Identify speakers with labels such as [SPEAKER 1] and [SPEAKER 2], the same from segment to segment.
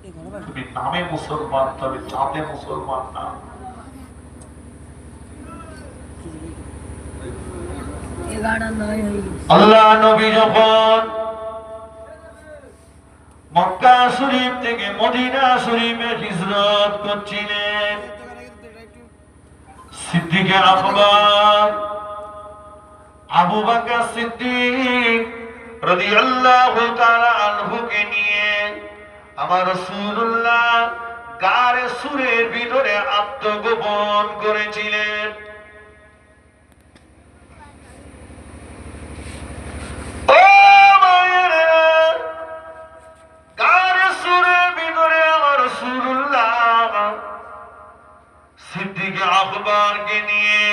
[SPEAKER 1] তুমি নামে মুসলমান, তবে চাঁদে মুসলমান না। আল্লাহ নবী যখন মক্কা শরীফ থেকে মদিনা শরীফে হিজরত করছিলেন, সিদ্দিকে আকবর আবু বকর সিদ্দিক রাদিয়াল্লাহু তাআলা আনহুকে নিয়ে আমার রাসূলুল্লাহ গারে সুরের ভিতরে আত্মগোপন করেছিলেন। ও মায়েরা, গারে সুরের ভিতরে আমার রাসূলুল্লাহ সিদ্দিকে আকবরকে নিয়ে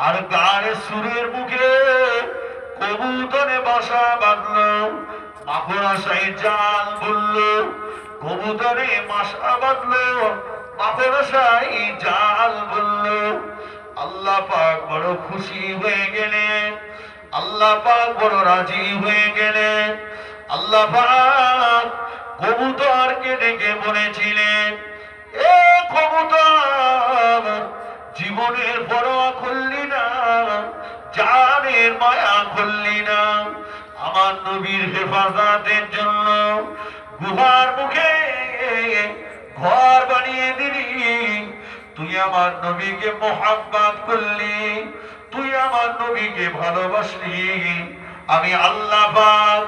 [SPEAKER 1] আর গারে সুরের মুখে কবুতরে বাসা বাঁধলো, মাকড়সায় জাল বুনলো, কবুতরে বাসা বাঁধলো, মাকড়সায় জাল বুনলো। আল্লাহ পাক বড় খুশি হয়ে গেলেন, আল্লাহ পাক বড় রাজি হয়ে গেলেন। আল্লাহ পাক কবুতরকে ডেকে বলেছিলেন, এ কবুতর, জীবনের পরোয়া করলি না, জানের মায়া করলি না, আমার নবীর হেফাজতের জন্য গুহার মুখে ঘর বানিয়ে দিলি। তুই আমার নবীকে মোহাব্বত করলি, তুই আমার নবীকে ভালোবাসলি। আমি আল্লাহ পাক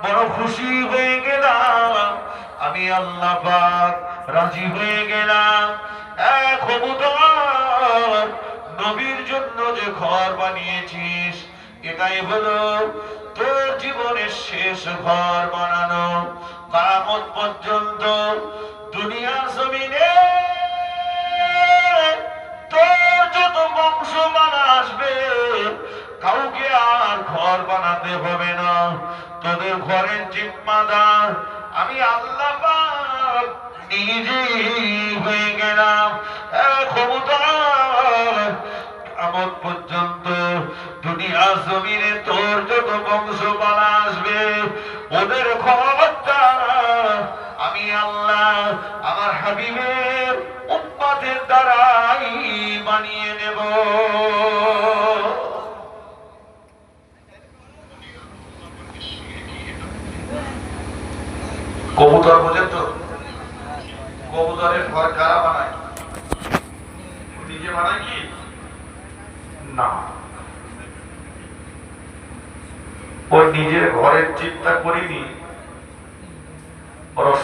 [SPEAKER 1] বড় খুশি হয়ে গেলাম, আমি আল্লাহ পাক রাজি হয়ে গেলাম। এক কবুতর, নবীর জন্য যে ঘর বানিয়েছিস, এটাই হলো তোর জীবনের শেষ ঘর বানানো। কিয়ামত পর্যন্ত দুনিয়ার জমিনে তোর যত বংশমান আসবে, কাউকে আর ঘর বানাতে হবে না। তোদের ঘরের জিম্মাদার আমি আল্লাহ পাক নিজেই হয়ে গেলাম। কিয়ামত পর্যন্ত দুনিয়ার জমিনে তোর যত বংশমান আসবে, ওদের খবরটা আমি আল্লাহ আমার হাবিবের উম্মতের দ্বারাই বানিয়ে দেব। কবুতর বোঝেন তো? কবুতরের ঘর কারা বানায়? নিজে বানায় কি না, ওই নিজের ঘরের চিন্তা করিনি।